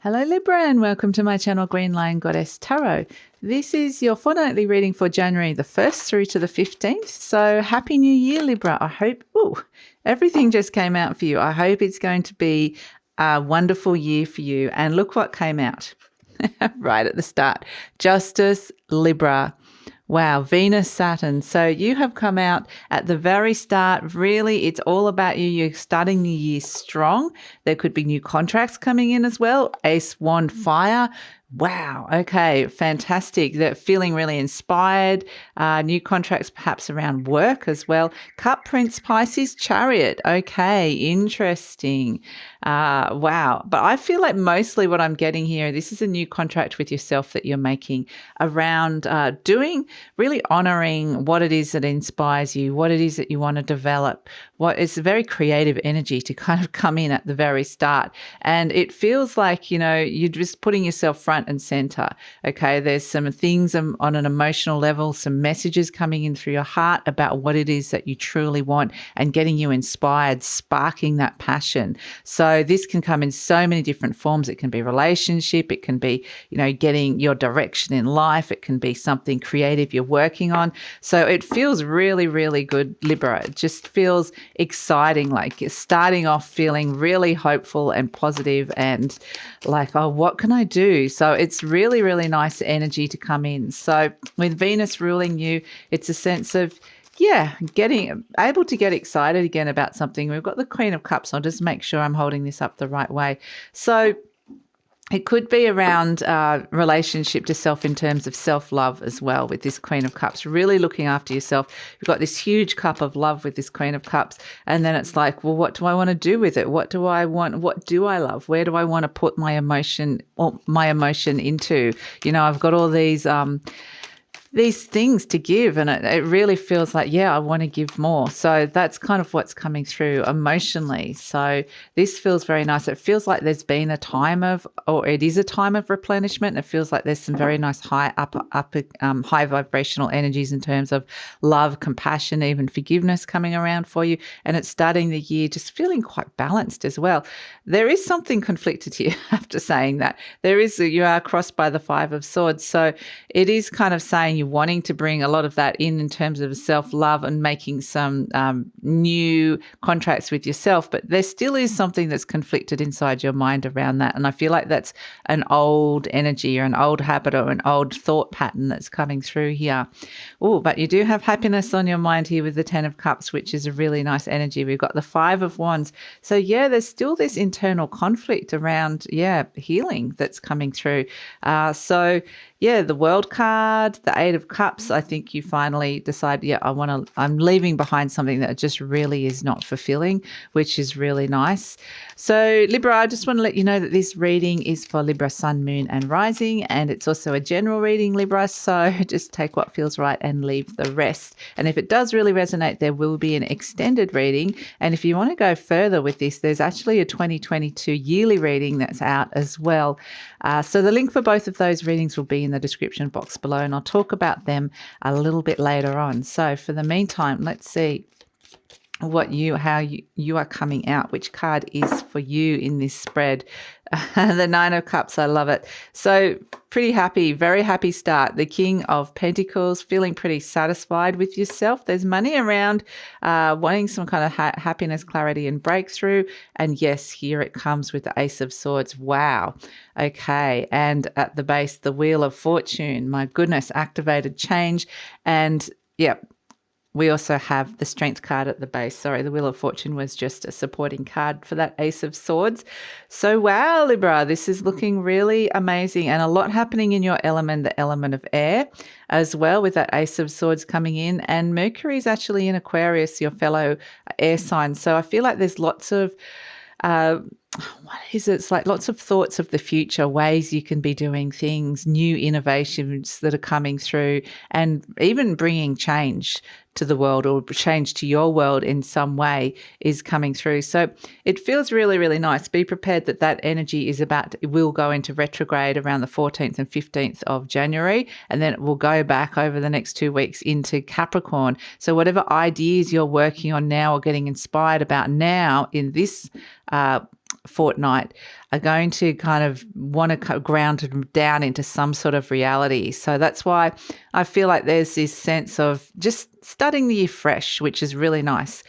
Hello Libra and welcome to my channel GreenLion Goddess Tarot. This is your fortnightly reading for January the 1st through to the 15th. So happy new year Libra. I hope everything just came out for you. I hope it's going to be a wonderful year for you. And look what came out right at the start. Justice, Libra. Wow, Venus, Saturn. So you have come out at the very start. Really, it's all about you. You're starting the year strong. There could be new contracts coming in as well. Ace, Wand, Fire. Wow. Okay. Fantastic. They're feeling really inspired. New contracts perhaps around work as well. Cup, Prince, Pisces, Chariot. Okay. Interesting. Wow. But I feel like mostly what I'm getting here, this is a new contract with yourself that you're making around really honoring what it is that inspires you, what it is that you want to develop, what is a very creative energy to kind of come in at the very start. And it feels like, you're just putting yourself front and center. Okay. There's some things on an emotional level, some messages coming in through your heart about what it is that you truly want and getting you inspired, sparking that passion. So this can come in so many different forms. It can be relationship. It can be, getting your direction in life. It can be something creative you're working on. So it feels really, really good, Libra. It just feels exciting, like you're starting off feeling really hopeful and positive and like, oh, what can I do? So it's really, really nice energy to come in. So with Venus ruling you, it's a sense of, getting able to get excited again about something. We've got the Queen of Cups. I'll just make sure I'm holding this up the right way. So it could be around relationship to self in terms of self-love as well with this Queen of Cups, really looking after yourself. You've got this huge cup of love with this Queen of Cups. And then it's like, well, what do I want to do with it? What do I want? What do I love? Where do I want to put my emotion into? I've got all these things to give, and it really feels like, I want to give more. So that's kind of what's coming through emotionally. So this feels very nice. It feels like there's been it is a time of replenishment. It feels like there's some very nice high vibrational energies in terms of love, compassion, even forgiveness coming around for you. And it's starting the year just feeling quite balanced as well. There is something conflicted here after saying that. You are crossed by the Five of Swords. So it is kind of saying you're wanting to bring a lot of that in terms of self-love and making some new contracts with yourself, but there still is something that's conflicted inside your mind around that. And I feel like that's an old energy or an old habit or an old thought pattern that's coming through here. Oh, but you do have happiness on your mind here with the Ten of Cups, which is a really nice energy. We've got the Five of Wands. So there's still this internal conflict around, healing that's coming through. The World card, the Eight of Cups, I think you finally decide, I'm leaving behind something that just really is not fulfilling, which is really nice. So Libra, I just want to let you know that this reading is for Libra, Sun, Moon and Rising, and it's also a general reading, Libra, so just take what feels right and leave the rest. And if it does really resonate, there will be an extended reading. And if you want to go further with this, there's actually a 2022 yearly reading that's out as well. So the link for both of those readings will be in the description box below, and I'll talk about them a little bit later on. So for the meantime, let's see how you are coming out, which card is for you in this spread. The Nine of Cups, I love it. So pretty happy, very happy start. The King of Pentacles, feeling pretty satisfied with yourself. There's money around, wanting some kind of happiness, clarity and breakthrough. And yes, here it comes with the Ace of Swords. Wow. Okay. And at the base, the Wheel of Fortune. My goodness, activated change. And we also have the Strength card at the base. Sorry, the Wheel of Fortune was just a supporting card for that Ace of Swords. So wow, Libra, this is looking really amazing and a lot happening in your element, the element of air as well, with that Ace of Swords coming in. And Mercury is actually in Aquarius, your fellow air sign. So I feel like there's lots of it's like lots of thoughts of the future, ways you can be doing things, new innovations that are coming through, and even bringing change to the world or change to your world in some way is coming through. So it feels really, really nice. Be prepared that energy will go into retrograde around the 14th and 15th of January, and then it will go back over the next 2 weeks into Capricorn. So whatever ideas you're working on now or getting inspired about now in this fortnight are going to kind of want to ground them down into some sort of reality. So that's why I feel like there's this sense of just starting the year fresh, which is really nice.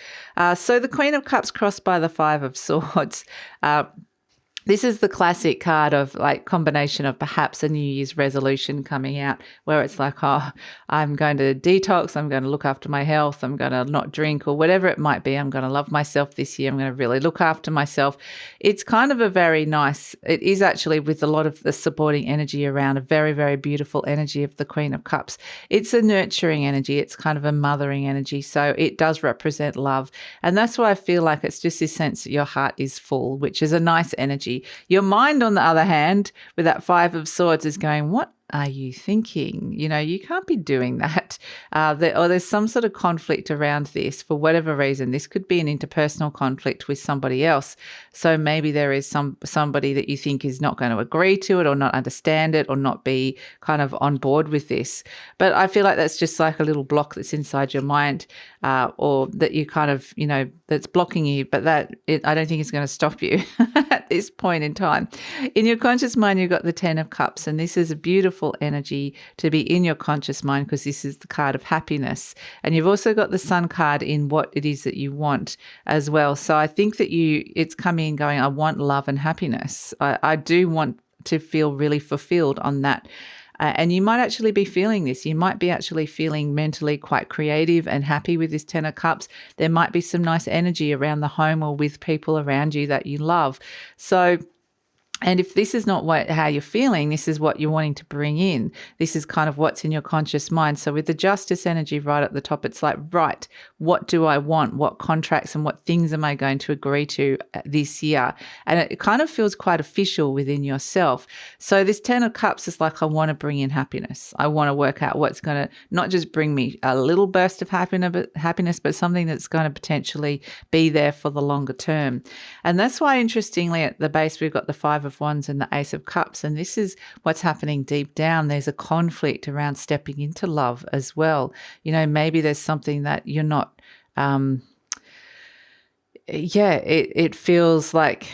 So the Queen of Cups crossed by the Five of Swords. This is the classic card of like combination of perhaps a New Year's resolution coming out where it's like, oh, I'm going to detox, I'm going to look after my health, I'm going to not drink or whatever it might be. I'm going to love myself this year. I'm going to really look after myself. It's kind of a very nice, it is actually with a lot of the supporting energy around, a very, very beautiful energy of the Queen of Cups. It's a nurturing energy. It's kind of a mothering energy. So it does represent love. And that's why I feel like it's just this sense that your heart is full, which is a nice energy. Your mind, on the other hand, with that Five of Swords is going, what are you thinking? You know, you can't be doing that. Or there's some sort of conflict around this for whatever reason. This could be an interpersonal conflict with somebody else. So maybe there is somebody that you think is not going to agree to it or not understand it or not be kind of on board with this. But I feel like that's just like a little block that's inside your mind or that you kind of, you know, that's blocking you. But I don't think it's going to stop you at this point in time. In your conscious mind, you've got the Ten of Cups, and this is a beautiful energy to be in your conscious mind because this is the card of happiness. And you've also got the Sun card in what it is that you want as well. So I think that it's coming and going, I want love and happiness. I do want to feel really fulfilled on that. And you might actually be feeling this. You might be actually feeling mentally quite creative and happy with this Ten of Cups. There might be some nice energy around the home or with people around you that you love. So, and if this is not how you're feeling, this is what you're wanting to bring in. This is kind of what's in your conscious mind. So with the Justice energy right at the top, it's like, right, what do I want? What contracts and what things am I going to agree to this year? And it kind of feels quite official within yourself. So this Ten of Cups is like, I want to bring in happiness. I want to work out what's going to not just bring me a little burst of happiness, but something that's going to potentially be there for the longer term. And that's why, interestingly, at the base, we've got the Five of Wands and the Ace of Cups, and this is what's happening deep down. There's a conflict around stepping into love as well. You know, maybe there's something that you're not it feels like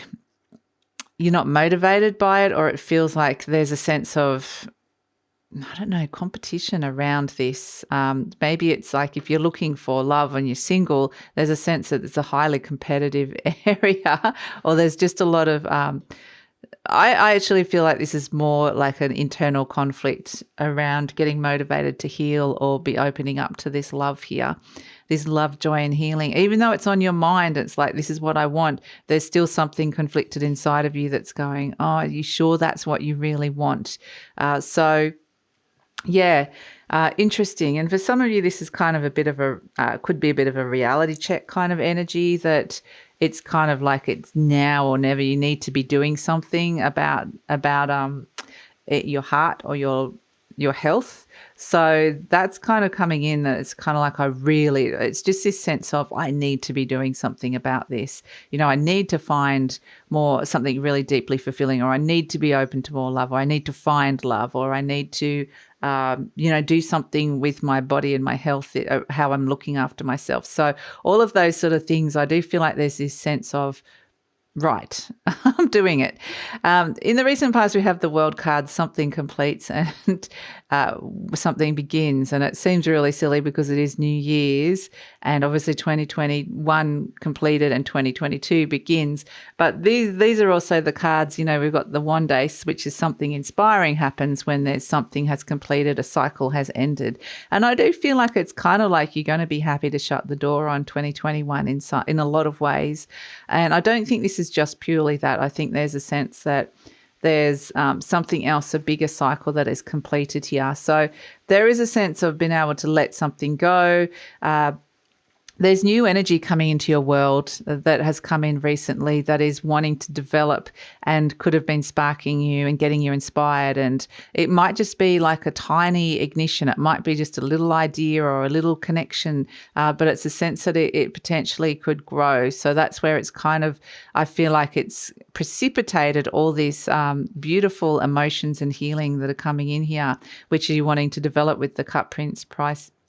you're not motivated by it, or it feels like there's a sense of, I don't know, competition around this. Maybe it's like if you're looking for love and you're single, there's a sense that it's a highly competitive area, or there's just a lot of I actually feel like this is more like an internal conflict around getting motivated to heal or be opening up to this love here, this love, joy, and healing. Even though it's on your mind, it's like, this is what I want. There's still something conflicted inside of you that's going, oh, are you sure that's what you really want? Interesting. And for some of you, this is kind of a bit of could be a bit of a reality check kind of energy, that it's kind of like it's now or never. You need to be doing something about your heart or your health. So that's kind of coming in, that it's kind of like it's just this sense of, I need to be doing something about this. You know, I need to find something really deeply fulfilling, or I need to be open to more love, or I need to find love, or I need to do something with my body and my health, how I'm looking after myself. So all of those sort of things, I do feel like there's this sense of, right, I'm doing it. In the recent past, we have the World card, something completes and something begins. And it seems really silly because it is New Year's, and obviously 2021 completed and 2022 begins. But these are also the cards, you know, we've got the Wand Ace, which is something inspiring happens when there's something has completed, a cycle has ended. And I do feel like it's kind of like you're going to be happy to shut the door on 2021 in a lot of ways. And I don't think this is just purely that. I think there's a sense that there's something else, a bigger cycle that is completed here. So there is a sense of being able to let something go. There's new energy coming into your world that has come in recently that is wanting to develop and could have been sparking you and getting you inspired. And it might just be like a tiny ignition. It might be just a little idea or a little connection, but it's a sense that it potentially could grow. So that's where it's kind of, I feel like it's precipitated all these beautiful emotions and healing that are coming in here, which you're wanting to develop with the Cup Prince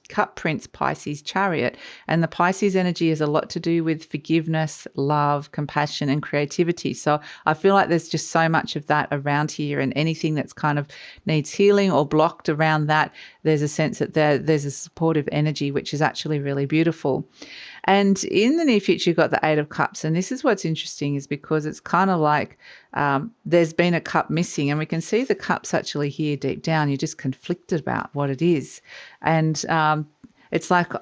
Cup Prince Pisces Chariot. And the Pisces energy is a lot to do with forgiveness, love, compassion, and creativity. So I feel like there's just so much of that around here, and anything that's kind of needs healing or blocked around that, there's a sense that there's a supportive energy, which is actually really beautiful. And in the near future, you've got the Eight of Cups. And this is what's interesting, is because it's kind of like there's been a cup missing, and we can see the cups actually here deep down. You're just conflicted about what it is. And it's like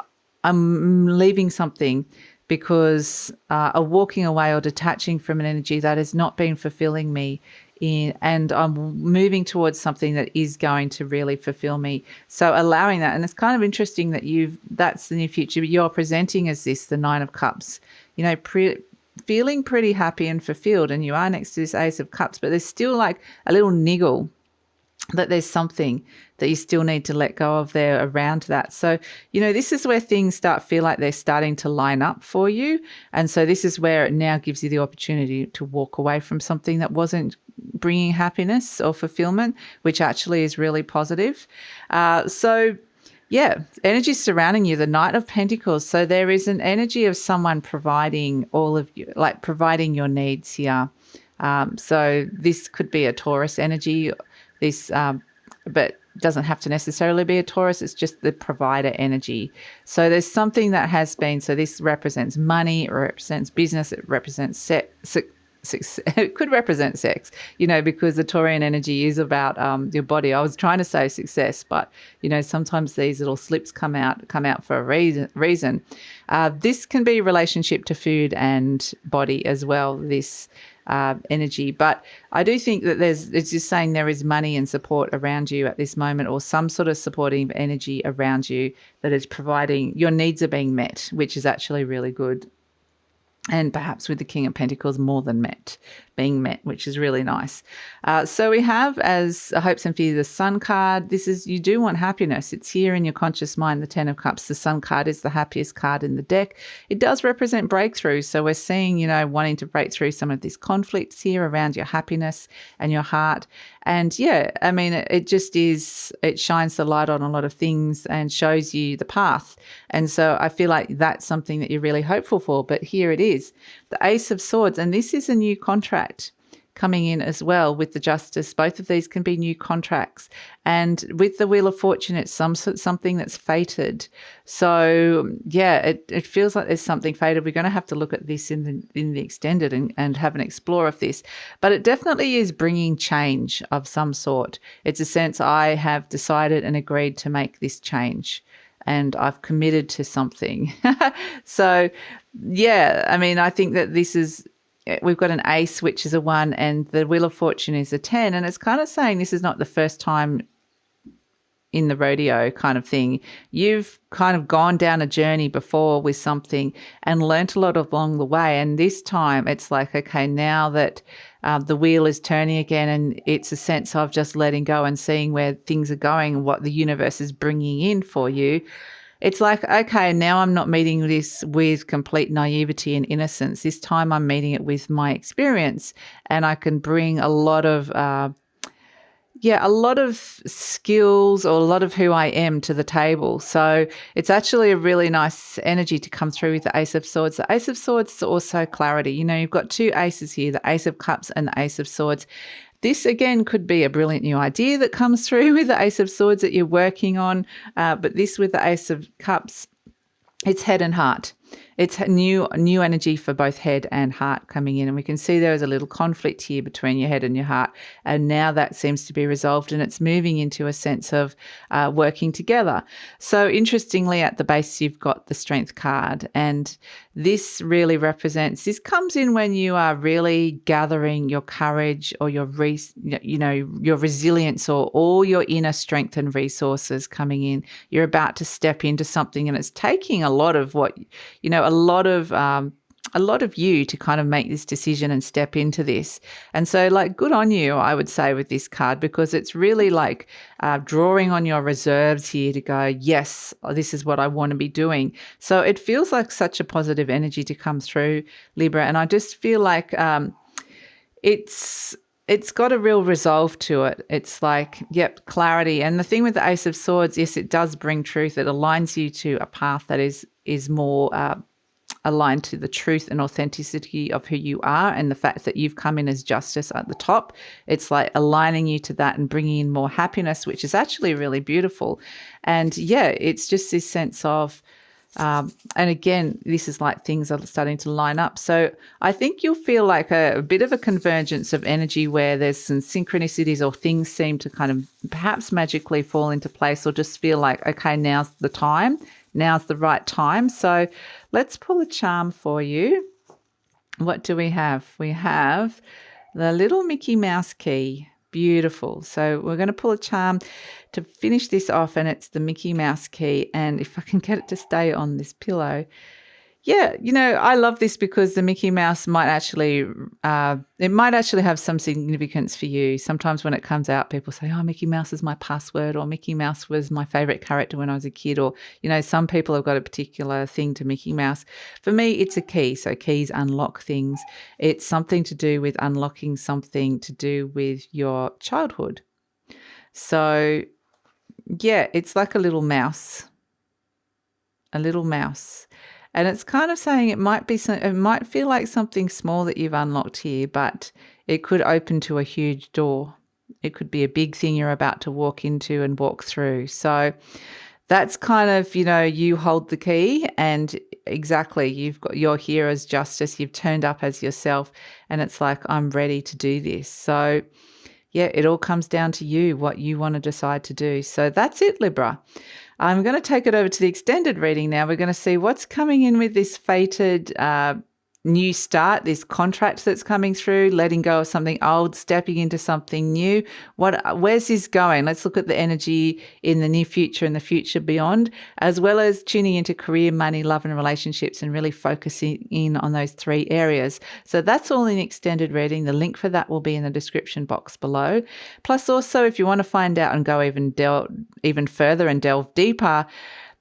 I'm leaving something because walking away or detaching from an energy that has not been fulfilling me, and I'm moving towards something that is going to really fulfill me. So allowing that. And it's kind of interesting that that's the near future. You're presenting as this, the Nine of Cups, feeling pretty happy and fulfilled. And you are next to this Ace of Cups, but there's still like a little niggle that there's something that you still need to let go of there around that. So, this is where things feel like they're starting to line up for you. And so this is where it now gives you the opportunity to walk away from something that wasn't bringing happiness or fulfillment, which actually is really positive. Energy surrounding you, the Knight of Pentacles. So there is an energy of someone providing all of you, like providing your needs here. So this could be a Taurus energy, but doesn't have to necessarily be a Taurus. It's just the provider energy. So there's something that has been, so this represents money, it represents business, it represents sex. It could represent sex, because the Taurian energy is about your body. I was trying to say success, but, sometimes these little slips come out for a reason. This can be relationship to food and body as well, this energy. But I do think that it's just saying there is money and support around you at this moment, or some sort of supporting energy around you that is providing your needs are being met, which is actually really good. And perhaps with the King of Pentacles more than being met, which is really nice. So we have as hopes and fears the Sun card. This is, you do want happiness. It's here in your conscious mind, the Ten of Cups. The Sun card is the happiest card in the deck. It does represent breakthrough. So we're seeing, wanting to break through some of these conflicts here around your happiness and your heart. And it just is, it shines the light on a lot of things and shows you the path. And so I feel like that's something that you're really hopeful for. But here it is, the Ace of Swords. And this is a new contract coming in as well with the Justice. Both of these can be new contracts. And with the Wheel of Fortune, it's something that's fated. So it feels like there's something fated. We're going to have to look at this in the extended and have an explore of this. But it definitely is bringing change of some sort. It's a sense I have decided and agreed to make this change, and I've committed to something. So, I think that this is, we've got an ace, which is a 1, and the Wheel of Fortune is a 10. And it's kind of saying this is not the first time in the rodeo kind of thing. You've kind of gone down a journey before with something and learnt a lot along the way. And this time it's like, okay, now that the wheel is turning again, and it's a sense of just letting go and seeing where things are going and what the universe is bringing in for you. It's like, okay, now I'm not meeting this with complete naivety and innocence. This time I'm meeting it with my experience, and I can bring a lot of skills or a lot of who I am to the table. So it's actually a really nice energy to come through with the Ace of Swords. The Ace of Swords is also clarity. You've got two aces here, the Ace of Cups and the Ace of Swords. This, again, could be a brilliant new idea that comes through with the Ace of Swords that you're working on. But this with the Ace of Cups, it's head and heart. It's new energy for both head and heart coming in. And we can see there is a little conflict here between your head and your heart. And now that seems to be resolved, and it's moving into a sense of working together. So interestingly, at the base, you've got the Strength card. And this really represents, this comes in when you are really gathering your courage or your resilience, or all your inner strength and resources coming in. You're about to step into something, and it's taking a lot of a lot of you to kind of make this decision and step into this. And so, like, good on you, I would say, with this card, because it's really like drawing on your reserves here to go, yes, this is what I want to be doing. So it feels like such a positive energy to come through, Libra. And I just feel like it's it's got a real resolve to it. It's like, yep, clarity. And the thing with the Ace of Swords, yes, it does bring truth. It aligns you to a path that is more aligned to the truth and authenticity of who you are, and the fact that you've come in as justice at the top. It's like aligning you to that and bringing in more happiness, which is actually really beautiful. And yeah, it's just this sense of, and again, this is like things are starting to line up. So I think you'll feel like a bit of a convergence of energy where there's some synchronicities or things seem to kind of perhaps magically fall into place, or just feel like, okay, now's the time. Now's the right time. So let's pull a charm for you. What do we have? We have the little Mickey Mouse key. Beautiful. So we're going to pull a charm to finish this off, and it's the Mickey Mouse key. And if I can get it to stay on this pillow. Yeah, you know, I love this because the Mickey Mouse might actually, it might actually have some significance for you. Sometimes when it comes out, people say, oh, Mickey Mouse is my password, or Mickey Mouse was my favorite character when I was a kid, or, you know, some people have got a particular thing to Mickey Mouse. For me, it's a key. So keys unlock things. It's something to do with unlocking something to do with your childhood. So yeah, it's like a little mouse, a little mouse. And it's kind of saying it might feel like something small that you've unlocked here, but it could open to a huge door. It could be a big thing you're about to walk into and walk through. So that's kind of, you know, you hold the key, and exactly, you're here as justice. You've turned up as yourself, and it's like, I'm ready to do this. So yeah, it all comes down to you, what you want to decide to do. So that's it, Libra. I'm going to take it over to the extended reading now. We're going to see what's coming in with this fated new start, this contract that's coming through, letting go of something old, stepping into something new. Where's this going? Let's look at the energy in the near future and the future beyond, as well as tuning into career, money, love and relationships, and really focusing in on those three areas. So that's all in extended reading. The link for that will be in the description box below. Plus also, if you want to find out and go even further and delve deeper,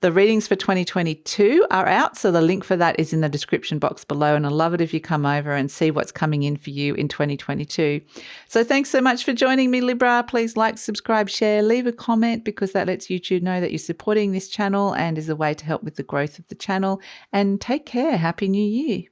the readings for 2022 are out, so the link for that is in the description box below, and I love it if you come over and see what's coming in for you in 2022. So thanks so much for joining me, Libra. Please like, subscribe, share, leave a comment, because that lets YouTube know that you're supporting this channel and is a way to help with the growth of the channel. And take care. Happy New Year.